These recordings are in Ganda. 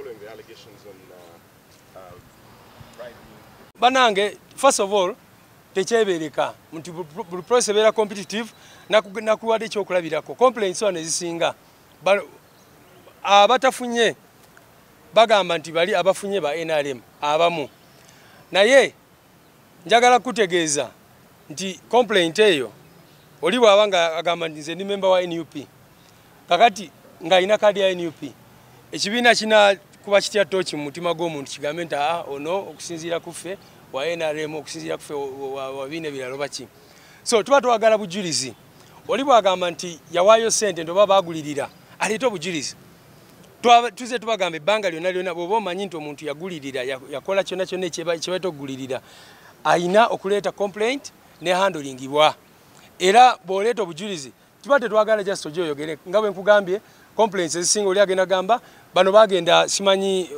following the allegations on bribing? Banange, first of all, techebereka nti buli process era competitive nakuwadde ekyokulabirako complaints one ezisinga abatafunye bagamba nti bali abafunye ba NRM abamu naye njagala kutegeeza nti complaint eyo oli bwabanga agamba nti nze ndi member wa NUP kakati nga ina kadi ya NUP ekibiina kina kuba kitya tochi mu mutima gw'omuntu kigambe nti ono okusinziira kuffe wa NRM okusinziira kuffe wa bine biralo baki so tuba twagala bujulizi oli bwagamba nti yawaayo sente ndoba bagulirira aleeta obujulizi tuze tubagamba ebbanga lyonna bw'oba omanyi nti omuntu yagulirira yakola kyonna kyonna ekibaita okugulirira ayina okuleeta complaint ne handlingibwa era bw'oleeta obujulizi tuba tetwagala just ojo oyogere nga bwe nkugambye complaints ezisinga oli agenda gamba bano bagenda simanyi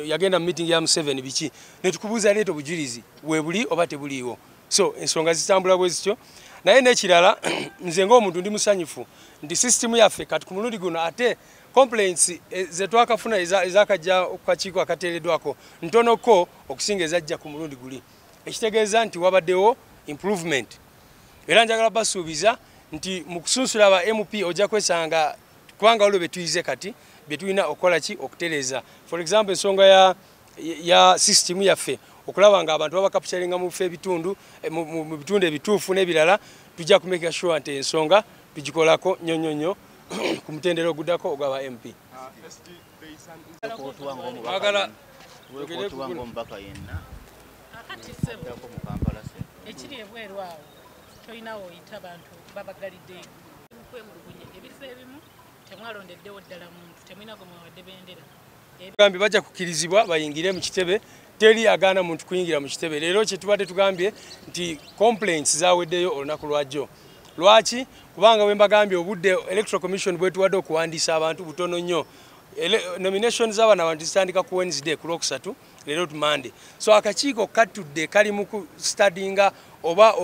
yagenda mu meeting ya M7 biki ne tukubuuza leeta obujulizi weebuli oba tebuliiwo so ensonga zitambula bwe zityo naye n'ekirala nze ng'omuntu ndi musanyufu nti system yaffe kati ku mulundi guno ate complaints ze twakafuna ezakajja okukakiiko akateereddwako ntonoko okusinga ezajja ku mulundi guli ekitegeeza nti wabaddewo improvement era njagala basuubiza nti mu kusunsula aba MP ojja kwesanga kubanga waliwo betuyize kati betulina okukola ki okutereeza for example ensonga ya system yaffe okulaba nga abantu baba capturinga mu ebitundu mu bitundu ebituufu n'ebirala tujja kumeka sure nti ensonga tugikolako nnyonnyo ku mutendera oguddako ogw'aba MP. Ekiri ebweru awo tolina woyita abantu babagalidde kwemulugunya ebifo ebimu temwalondeddewo ddala muntu temwina gwe mwawadde bendera gambi bajja kukirizibwa bayingire mu kitebe teri agaana muntu kuyingira mu kitebe leero kye tubadde tugambye nti complaints zaweddeyo olunaku lwajjo lwaki kubanga bwe mbagambye obudde electoral commission bwe tuwadde okuwandiisa abantu butono nnyo nomination z'abaana abantu zitandika ku Wednesday ku Lwokusatu leero tumande so akakiiko katudde kali mu kustudinga oba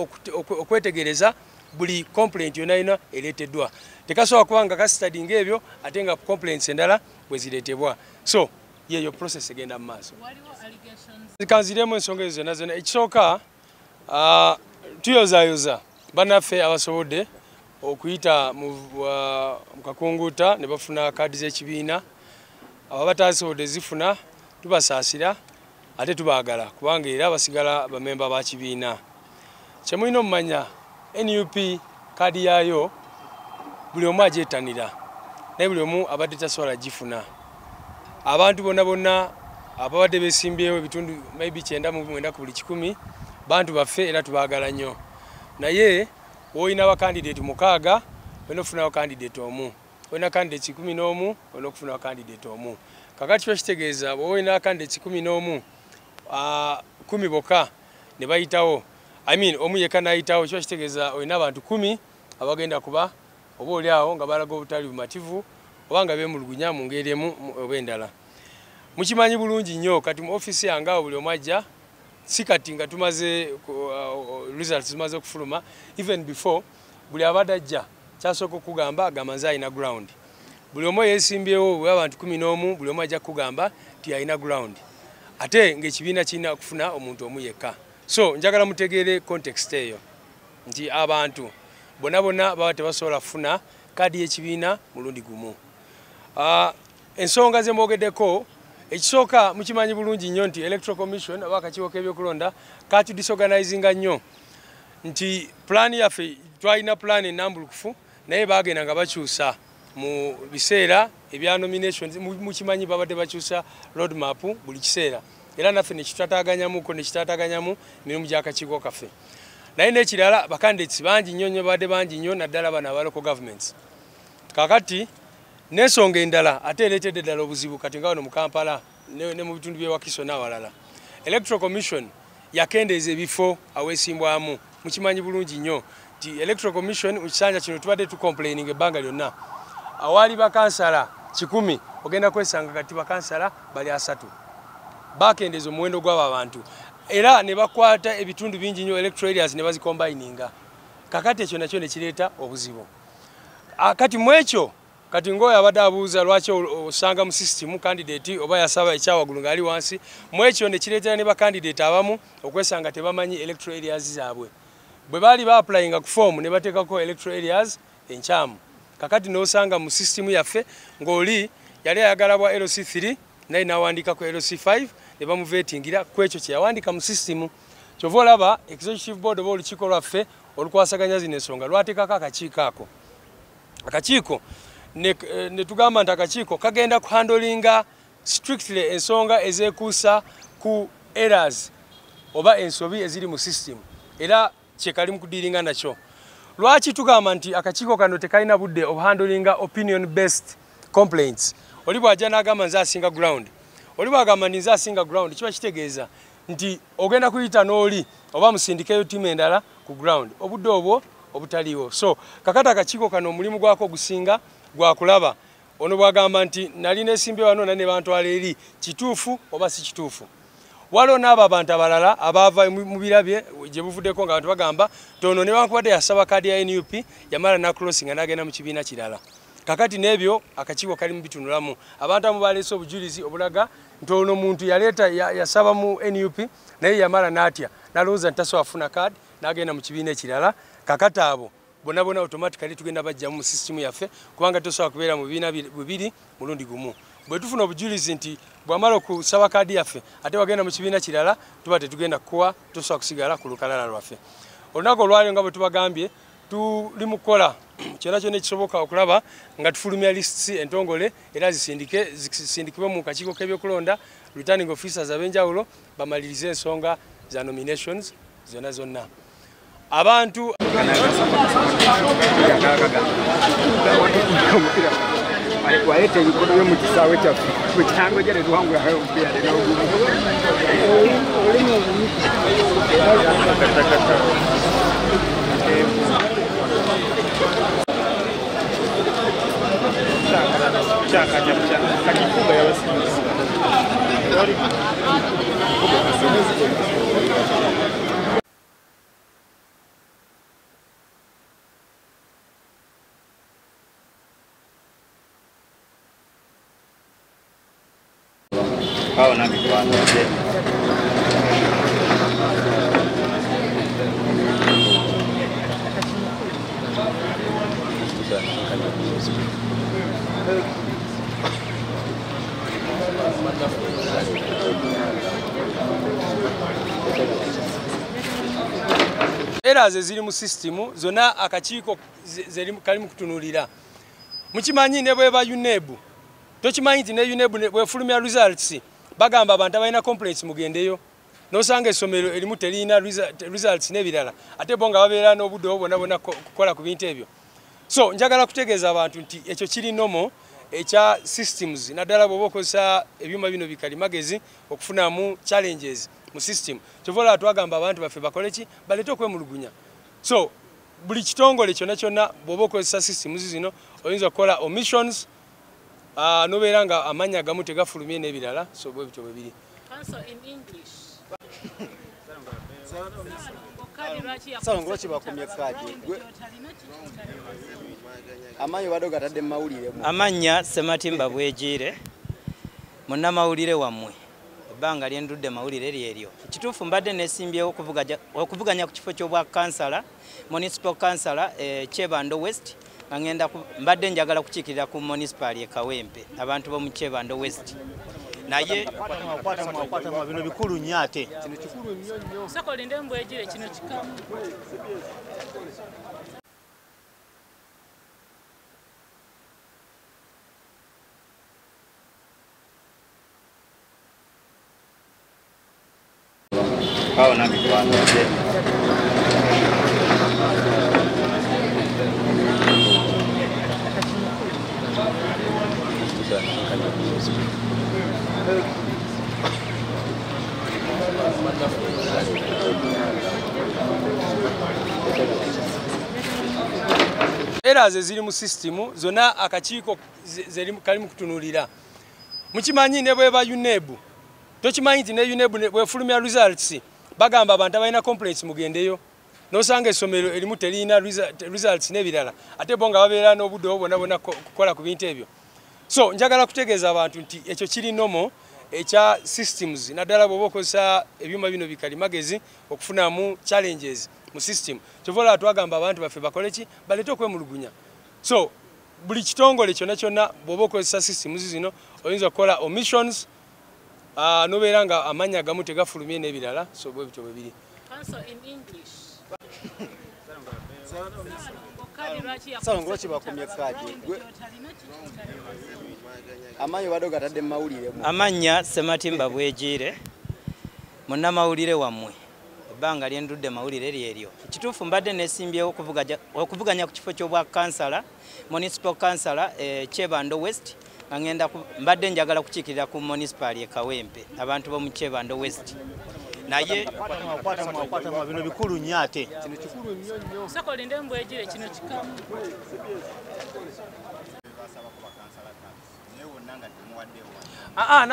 okwetegereza buli complaint yonna ereeteddwa tekasobola kubanga kastudinga ebyo ate nga complaints endala bwe zireetebwa so yeyo process egenda mu maaso zikanziremu ensonga ezo zonna ekisooka tuyozayoza bannaffe abasobodde okuyita mu kakunguuta ne bafuna kaadi z'ekibiina abo batasobodde zifuna tubasaasira ate tubaagala kubanga era basigala bamemba ba kibiina kyemulina omumanya NUP kaadi yaayo buli omu agyetanira naye buli omu abadde tasobola gifuna abantu bonna ababadde beesimbyewo ebitundu maybe 9 ku buli 100 bantu baffe era tubaagala nnyo naye woyina abakandidate 6 olina okufunawo kandidate omu olina kandidate 11 olina okufunawo kandidate omu kakati kyo kitegeeza woyina kandidate 11 10 bokka ne bayitawo omu yekka n'ayitawo kyo kitegeeza olina abantu 10 abagenda kuba oba oli awo nga balaga obutali bumativu oba nga beemulugunya mu ngeri emu oba endala mukimanyi bulungi nnyo kati mu ofisi yange awo buli omu ajja si kati nga tumaze results zimaze okufuluma even before buli abadde ajja kyasooka okugamba agamba nze alina ground buli omu yeesimbyewo bwe abantu 11 buli omu ajja kugamba nti alina ground ate ng'ekibiina kirina okufuna omuntu omu yekka so njagala mutegeere context eyo nti abantu bonna baba tebasobola kufuna kaadi y'ekibiina mulundi gumu ensonga ze mwogeddeko ekisooka mukimanyi bulungi nnyo nti electoral commission aba akakiiko k'ebyokulonda kati disorganizinga nnyo nti plan yaffe twalina plan enambulukufu naye bagenda nga bakyusa mu biseera ebya nominations mukimanyi babadde bakyusa roadmap buli kiseera era naffe nekitataganyamuko nekitataganyamu emirimu gy'akakiiko kaffe naye n'ekirala bakandidates bangi nnyo babadde bangi nnyo naddala bano aba local governments kakati n'ensonga endala ate ereetedde ddala obuzibu kati nga wano mu Kampala ne mu bitundu by'ewakiso n'awalala electoral commission yakendeeza ebifo aweesimbwamu mukimanyi bulungi nnyo nti electoral commission mu kisanja kino tubadde tucomplaining ebbanga lyonna awaali bakansala 100 ogenda kwesanga kati bakansala bali 3 bakendeeza omuwendo gw'abo abantu era ne bakwata ebitundu bingi nnyo electoral areas ne bazikombayininga kakati ekyo nakyo ne kireeta obuzibu kati mu ekyo kati ngoyo abadde abuuza lwaki osanga mu system candidate oba yasaba ekyawagulu ng'ali wansi mu ekyo ne kireetera ne bakandidate abamu okwesanga tebamanyi electoral areas zaabwe bwe baali ba-applyinga ku form ne bateekako electoral areas enkyamu kakati n'osanga mu system yaffe ng'oli yali ayagala bwa LC3 naye n'awandiikako LC5 ne bamuveetingira ku ekyo kye yawandiika mu system kyova olaba executive board oba olukiiko lwaffe olukwasaganya zino ensonga lwateekako akakiiko ako akakiiko ne tugamba nti akakiiko kagenda kuhandolinga strictly ensonga ezeekuusa ku errors oba ensobi eziri mu system era kyekali mu kudiiringa nakyo lwaki tugamba nti akakiiko kano tekalina budde obuhandolinga opinion based complaints oli bw'ajja n'agamba nze asinga ground oli bw'agamba nti nze asinga ground kiba kitegeeza nti ogenda kuyita n'oli oba musindikeyo ttiimu endala ku ground obudde obwo obutaliiwo so kakati akakiiko kano omulimu gwako gusinga gwakulaba ono bwagamba nti nali neesimbye wano ne bantwala eri kituufu oba si kituufu waliwo n'abo abantu abalala abaava mu birabye gye buvuddeko nga abantu bagamba tono newankubadde yasaba kaadi ya NUP yamala n'akrossi nga n'agenda mu kibiina kirala kakati n'ebyo akakiiko kali mu bitunulamu abantu abamu baleese obujulizi obulaga nti ono muntu yaleeta yasaba mu NUP naye yamala n'atya n'alowooza nti tasobola kufuna kaadi n'agenda mu kibiina ekirala kakati abo bonna automatically tugenda bajjamu mu system yaffe kubanga tosobola kubeera mu bibiina bibiri mulundi gumu bwe tufuna obujulizi nti bwamala okusaba kaadi yaffe ate wagenda mu kibiina kirala tuba tetugenda kukuwa tosobola kusigala ku lukalala lwaffe olunaku olwaliro nga bwe tubagambye tuli mu kukola kyonna kyonna ekisoboka okulaba nga tufulumya lists entongole era zisindikibwe mu kakiiko k'ebyokulonda returning officers ab'enjawulo bamalirize ensonga za nominations zonna zonna abantu waleta ebikono byo mu kisaawe kyaffe mu kihango gyere tuwangulayo omupiira Kau nak ikut aja. Errors eziri mu system zonna akakiiko kali mu kutunuulira mukimanyi ne bwe ba UNEB tokimanyi nti ne UNEB bwefulumya results bagamba abantu abalina complaints mugendeyo nosanga essomero erimu terina results n'ebirala ate bo nga babeera n'obudde bwonna kukola ku bintu ebyo so njagala kutegeeza abantu nti ekyo kiri nomo ekya systems naddala bw'oba okozesa ebyuma bino bikalimagezi okufunamu challenges mu system kyovola twagamba abantu baffe bakole ki balete okwemulugunya so buli kitongole kyonna kyonna bw'oba okozesa systems zino oyinza okukola omissions nobeera nga amanya agamu tegafulumye n'ebirala so bwe bityo bwe biri amanya Sematimba Bwejire munnamawulire wammwe ebbanga lyendudde mawulire lyeryo kituufu mbadde nesimbyewo okuvuganya ku kifo ky'obwa kansala municipal kansala Kyebando West ngenda mbadde njagala kukiikirira ku municipal e Kawempe abantu bo mu Kyebando West naye kwata bino bikulu nnyo ate kino kikulu nnyo Sakolinde Mbwejire kino kikamu kau nak ikut aja. Errors eziri mu system zonna akakiiko kali mu kutunuulira mukimanyi ne bwe ba UNEB tokimanyi nti ne UNEB bwefulumya results bagamba abantu abalina complaints mugendeyo nosanga essomero erimu terina results n'ebirala ate bo nga babeera n'obudde bwonna kukola ku bintu ebyo. So njagala kutegeeza abantu nti ekyo kiri nomo ekya systems naddala bw'oba okozesa ebyuma bino bikalimagezi okufunamu challenges mu system. Kyovola twagamba abantu baffe bakole ki balete okwemulugunya. So buli kitongole kyonna kyonna bw'oba okozesa systems zino oyinza okukola omissions nobeera nga amanya gamu tegafulumye n'ebirala. So bwe bityo bwe biri. Council in English. Salongo kibakumye kaji. Amanyi badoga tadde mawulire. Amanya Sematimba Bwejire. Munnamawulire wammwe. Ebbanga lyendudde mawulire lyeryo. Ekituufu mbadde nesimbyewo okuvuganya ku kifo ky'obwa kansala, municipal councillor Kyebando West. Ngenda mbadde njagala kukiikirira ku municipal e Kawempe abantu bo mu Kyebando West. Naye kwata bino bikulu nnyo ate. Kino kikulu nnyo nnyo. Sakolinde Mbwejire kino kikamu. Ah